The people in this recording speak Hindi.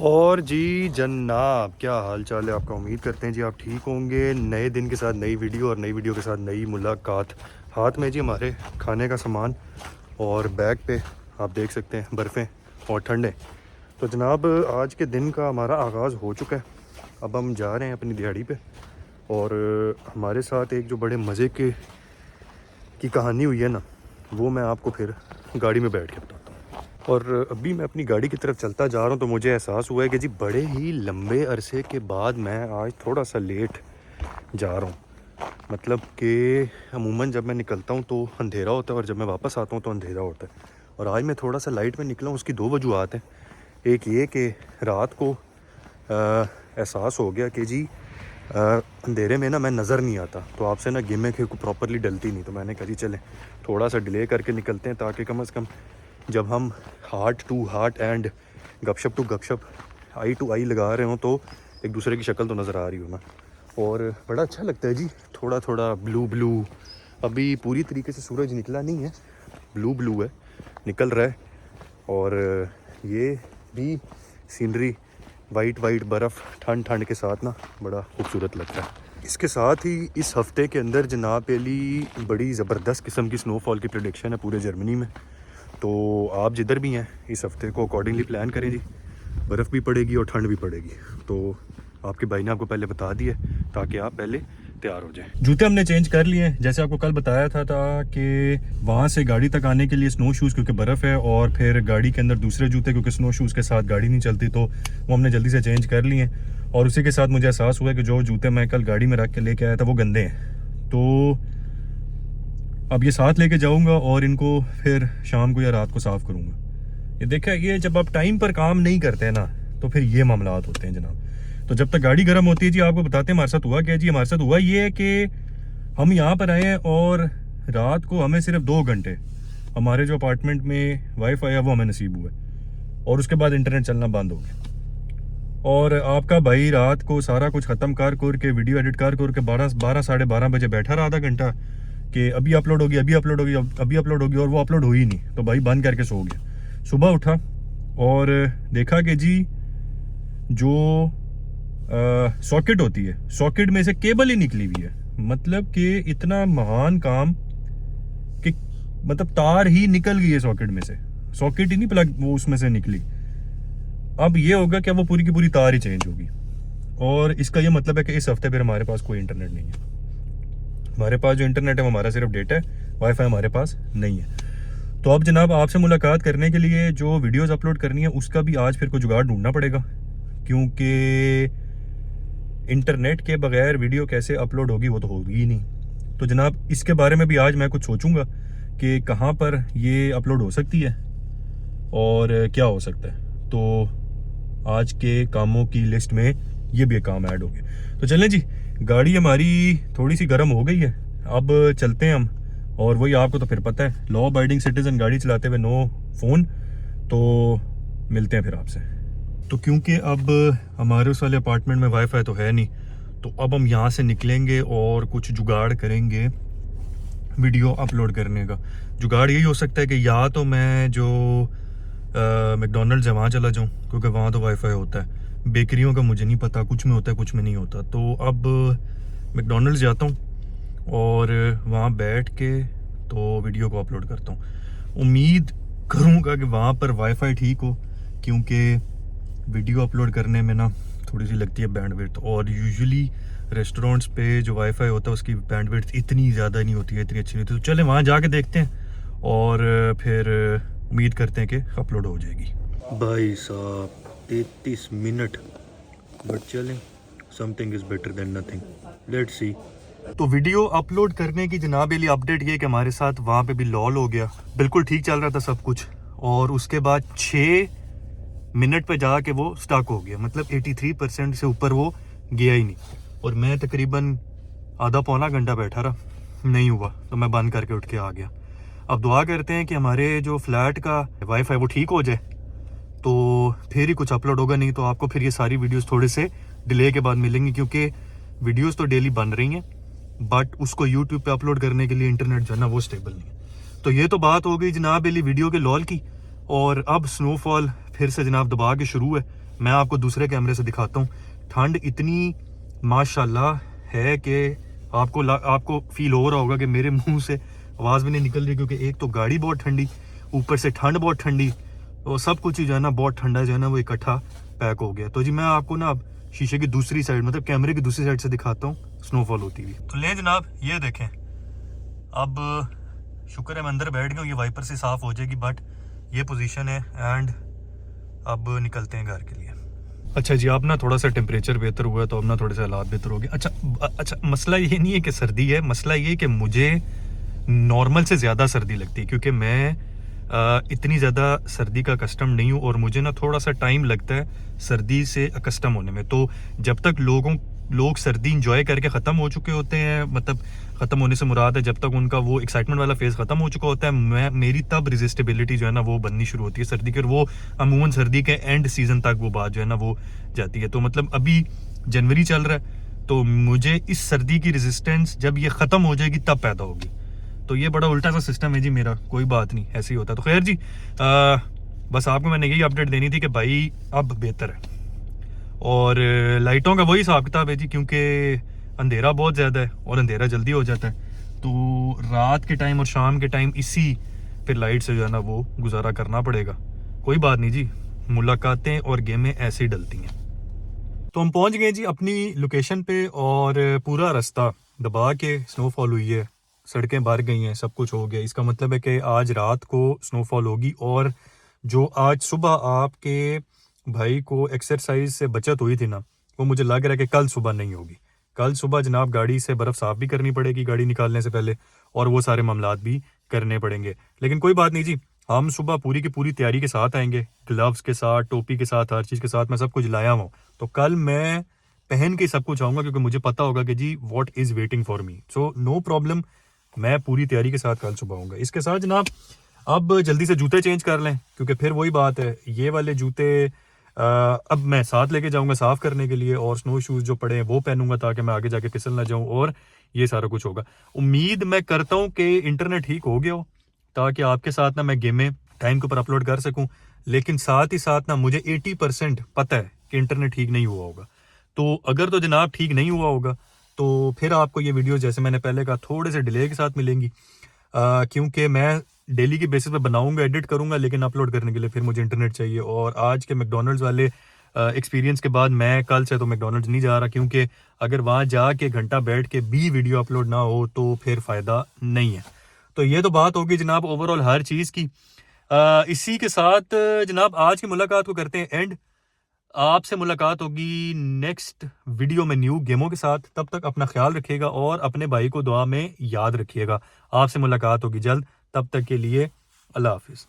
और जी जनाब, क्या हाल चाल है आपका। उम्मीद करते हैं जी आप ठीक होंगे। नए दिन के साथ नई वीडियो और नई वीडियो के साथ नई मुलाकात। हाथ में जी हमारे खाने का सामान और बैग पे आप देख सकते हैं बर्फ़ें और ठंडे। तो जनाब आज के दिन का हमारा आगाज़ हो चुका है। अब हम जा रहे हैं अपनी दिहाड़ी पे और हमारे साथ एक जो बड़े मज़े की कहानी हुई है ना, वो मैं आपको फिर गाड़ी में बैठ के बताता हूँ। और अभी मैं अपनी गाड़ी की तरफ चलता जा रहा हूँ तो मुझे एहसास हुआ है कि जी बड़े ही लंबे अरसे के बाद मैं आज थोड़ा सा लेट जा रहा हूँ। मतलब कि अमूमन जब मैं निकलता हूँ तो अंधेरा होता है और जब मैं वापस आता हूँ तो अंधेरा होता है। और आज मैं थोड़ा सा लाइट में निकला हूँ, उसकी दो वजूहत हैं। एक ये कि रात को एहसास हो गया कि जी अंधेरे में ना मैं नज़र नहीं आता, तो आपसे ना गिमें को प्रॉपरली डलती नहीं। तो मैंने कहा जी चलें थोड़ा सा डिले करके निकलते हैं ताकि कम से कम जब हम हार्ट टू हार्ट एंड गपशप टू गपशप आई टू आई लगा रहे हों तो एक दूसरे की शक्ल तो नज़र आ रही हो ना। और बड़ा अच्छा लगता है जी, थोड़ा थोड़ा ब्लू ब्लू। अभी पूरी तरीके से सूरज निकला नहीं है, ब्लू ब्लू है, निकल रहा है। और ये भी सीनरी वाइट वाइट बर्फ़ ठंड ठंड के साथ ना बड़ा खूबसूरत लगता है। इसके साथ ही इस हफ़्ते के अंदर जनाब अली बड़ी ज़बरदस्त किस्म की स्नोफॉल की प्रेडिक्शन है पूरे जर्मनी में। तो आप जिधर भी हैं इस हफ़्ते को अकॉर्डिंगली प्लान करें जी। बर्फ़ भी पड़ेगी और ठंड भी पड़ेगी, तो आपके भाई ने आपको पहले बता दिया ताकि आप पहले तैयार हो जाएं। जूते हमने चेंज कर लिए हैं, जैसे आपको कल बताया था कि वहाँ से गाड़ी तक आने के लिए स्नो शूज़ क्योंकि बर्फ़ है, और फिर गाड़ी के अंदर दूसरे जूते क्योंकि स्नो शूज़ के साथ गाड़ी नहीं चलती, तो वो हमने जल्दी से चेंज कर लिए हैं। और उसी के साथ मुझे एहसास हुआ कि जो जूते मैं कल गाड़ी में रख के लेके आया था वो गंदे हैं, तो अब ये साथ लेके जाऊंगा और इनको फिर शाम को या रात को साफ़ करूंगा। ये देखा, ये जब आप टाइम पर काम नहीं करते हैं ना तो फिर ये मामलात होते हैं जनाब। तो जब तक गाड़ी गर्म होती है जी, आपको बताते हैं हमारे साथ हुआ क्या जी। हमारे साथ हुआ ये कि हम यहाँ पर आए हैं और रात को हमें सिर्फ 2 घंटे हमारे जो अपार्टमेंट में वाईफाई है वो हमें नसीब हुआ है, और उसके बाद इंटरनेट चलना बंद हो गया। और आपका भाई रात को सारा कुछ ख़त्म कर के वीडियो एडिट कर के 12 साढ़े 12 बजे बैठा रहा आधा घंटा कि अभी अपलोड होगी, अभी अपलोड होगी, अभी अपलोड होगी, और वो अपलोड हुई नहीं। तो भाई बंद करके सो गया। सुबह उठा और देखा कि जी जो सॉकेट होती है, सॉकेट में से केबल ही निकली हुई है। मतलब कि इतना महान काम कि मतलब तार ही निकल गई है सॉकेट में से, सॉकेट ही नहीं प्लग वो उसमें से निकली। अब ये होगा कि वो पूरी की पूरी तार ही चेंज होगी, और इसका ये मतलब है कि इस हफ्ते फिर हमारे पास कोई इंटरनेट नहीं है। हमारे पास जो इंटरनेट है वो हमारा सिर्फ डेटा है, वाईफाई हमारे पास नहीं है। तो अब जनाब आपसे मुलाकात करने के लिए जो वीडियोस अपलोड करनी है उसका भी आज फिर कोई जुगाड़ ढूंढना पड़ेगा, क्योंकि इंटरनेट के बगैर वीडियो कैसे अपलोड होगी, वो तो होगी ही नहीं। तो जनाब इसके बारे में भी आज मैं कुछ सोचूंगा कि कहाँ पर ये अपलोड हो सकती है और क्या हो सकता है। तो आज के कामों की लिस्ट में ये भी एक काम ऐड हो गया। तो चलें जी, गाड़ी हमारी थोड़ी सी गर्म हो गई है, अब चलते हैं हम। और वही आपको तो फिर पता है, लॉ अबाइडिंग सिटीजन गाड़ी चलाते हुए नो फ़ोन। तो मिलते हैं फिर आपसे। तो क्योंकि अब हमारे उस वाले अपार्टमेंट में वाईफाई तो है नहीं, तो अब हम यहाँ से निकलेंगे और कुछ जुगाड़ करेंगे वीडियो अपलोड करने का। जुगाड़ यही हो सकता है कि या तो मैं जो मैकडोनल्ड्स है वहाँ चला जाऊँ, क्योंकि वहाँ तो वाईफाई होता है। बेकरियों का मुझे नहीं पता, कुछ में होता है कुछ में नहीं होता। तो अब मैकडोनल्ड्स जाता हूँ और वहाँ बैठ के तो वीडियो को अपलोड करता हूँ। उम्मीद करूँगा कि वहाँ पर वाईफाई ठीक हो, क्योंकि वीडियो अपलोड करने में ना थोड़ी सी लगती है बैंडविड्थ, और यूजुअली रेस्टोरेंट्स पे जो वाईफाई होता है उसकी बैंडविड्थ इतनी ज़्यादा नहीं होती है, इतनी अच्छी नहीं होती। तो चले वहाँ जाके देखते हैं और फिर उम्मीद करते हैं कि अपलोड हो जाएगी। भाई साहब 33 मिनट, बट चलें, something is better than nothing, let's see. तो वीडियो अपलोड करने की जनाब अली अपडेट ये कि हमारे साथ वहाँ पे भी लॉल हो गया। बिल्कुल ठीक चल रहा था सब कुछ, और उसके बाद 6 मिनट पे जाके वो स्टक हो गया। मतलब 83% से ऊपर वो गया ही नहीं, और मैं तकरीबन आधा पौना घंटा बैठा रहा, नहीं हुआ, तो मैं बंद करके उठ के आ गया। अब दुआ करते हैं कि हमारे जो फ्लैट का वाईफाई वो ठीक हो जाए, तो फिर ही कुछ अपलोड होगा। नहीं तो आपको फिर ये सारी वीडियोस थोड़े से डिले के बाद मिलेंगी, क्योंकि वीडियोस तो डेली बन रही हैं, बट उसको यूट्यूब पे अपलोड करने के लिए इंटरनेट जो है ना वो स्टेबल नहीं है। तो ये तो बात हो गई जनाब अली वीडियो के लॉल की। और अब स्नोफॉल फिर से जनाब दबा के शुरू है। मैं आपको दूसरे कैमरे से दिखाता हूँ। ठंड इतनी माशाल्लाह है कि आपको फील हो रहा होगा कि मेरे मुंह से आवाज़ भी नहीं निकल रही, क्योंकि एक तो गाड़ी बहुत ठंडी, ऊपर से ठंड बहुत ठंडी, और सब कुछ ही जो है ना बहुत ठंडा जो है ना वो इकट्ठा पैक हो गया। तो जी मैं आपको ना अब शीशे की दूसरी साइड, मतलब कैमरे की दूसरी साइड से दिखाता हूँ स्नोफॉल होती हुई। तो ले जनाब, ये देखें, अब शुक्र है मैं अंदर बैठ गया हूँ, ये वाइपर से साफ़ हो जाएगी, बट ये पोजीशन है। एंड अब निकलते हैं घर के लिए। अच्छा जी, आप ना थोड़ा सा टेम्परेचर बेहतर हुआ है तो अब ना थोड़े से हालात बेहतर हो गए। अच्छा, मसला ये नहीं है कि सर्दी है, मसला ये है कि मुझे नॉर्मल से ज़्यादा सर्दी लगती है, क्योंकि मैं इतनी ज़्यादा सर्दी का कस्टम नहीं हूँ, और मुझे ना थोड़ा सा टाइम लगता है सर्दी से कस्टम होने में। तो जब तक लोग सर्दी इंजॉय करके ख़त्म हो चुके होते हैं, मतलब ख़त्म होने से मुराद है जब तक उनका वो एक्साइटमेंट वाला फेज़ ख़त्म हो चुका होता है, मेरी तब रेजिस्टेबिलिटी जो है ना वो बननी शुरू होती है सर्दी की, और वो अमूमन सर्दी के एंड सीज़न तक वो बात जो है ना वो जाती है। तो मतलब अभी जनवरी चल रहा है, तो मुझे इस सर्दी की रेजिस्टेंस जब ये ख़त्म हो जाएगी तब पैदा होगी। तो ये बड़ा उल्टा सा सिस्टम है जी मेरा, कोई बात नहीं, ऐसे ही होता है। तो खैर जी, बस आपको मैंने यही अपडेट देनी थी कि भाई अब बेहतर है, और लाइटों का वही हिसाब किताब है जी, क्योंकि अंधेरा बहुत ज़्यादा है और अंधेरा जल्दी हो जाता है। तो रात के टाइम और शाम के टाइम इसी फिर लाइट से जो है ना वो गुजारा करना पड़ेगा। कोई बात नहीं जी, मुलाकातें और गेमें ऐसे ही डलती हैं। तो हम पहुंच गए जी अपनी लोकेशन पे, और पूरा रास्ता दबा के स्नोफॉल हुई है, सड़कें भर गई हैं, सब कुछ हो गया। इसका मतलब है कि आज रात को स्नोफॉल होगी, और जो आज सुबह आपके भाई को एक्सरसाइज से बचत हुई थी ना, वो मुझे लग रहा है कि कल सुबह नहीं होगी। कल सुबह जनाब गाड़ी से बर्फ़ साफ़ भी करनी पड़ेगी गाड़ी निकालने से पहले, और वो सारे मामलात भी करने पड़ेंगे। लेकिन कोई बात नहीं जी, हम सुबह पूरी की पूरी तैयारी के साथ आएंगे, ग्लव्स के साथ, टोपी के साथ, हर चीज़ के साथ। मैं सब कुछ लाया हूँ, तो कल मैं पहन के सब कुछ आऊँगा, क्योंकि मुझे पता होगा कि जी what is waiting for me. So no problem, मैं पूरी तैयारी के साथ कल सुबह आऊँगा। इसके साथ जनाब अब जल्दी से जूते चेंज कर लें, क्योंकि फिर वही बात है, ये वाले जूते अब मैं साथ लेके जाऊंगा साफ़ करने के लिए, और स्नो शूज़ जो पड़े हैं वो पहनूंगा ताकि मैं आगे जाके फिसल ना जाऊं, और ये सारा कुछ होगा। उम्मीद मैं करता हूं कि इंटरनेट ठीक हो गया हो, ताकि आपके साथ ना मैं गेमें टाइम के ऊपर अपलोड कर सकूं। लेकिन साथ ही साथ ना मुझे 80% पता है कि इंटरनेट ठीक नहीं हुआ होगा। तो अगर तो जनाब ठीक नहीं हुआ होगा, तो फिर आपको ये वीडियो, जैसे मैंने पहले कहा, थोड़े से डिले के साथ मिलेंगी, क्योंकि मैं डेली की बेसिस पे बनाऊंगा, एडिट करूंगा, लेकिन अपलोड करने के लिए फिर मुझे इंटरनेट चाहिए। और आज के मैकडॉनल्ड्स वाले एक्सपीरियंस के बाद मैं कल से तो मैकडॉनल्ड्स नहीं जा रहा, क्योंकि अगर वहाँ जाके घंटा बैठ के भी वीडियो अपलोड ना हो तो फिर फ़ायदा नहीं है। तो ये तो बात होगी जनाब ओवरऑल हर चीज़ की। इसी के साथ जनाब आज की मुलाकात को करते हैं एंड। आपसे मुलाकात होगी नेक्स्ट वीडियो में न्यू गेमों के साथ। तब तक अपना ख्याल रखिएगा और अपने भाई को दुआ में याद रखिएगा। आपसे मुलाकात होगी जल्द, तब तक के लिए अल्लाह हाफिज़।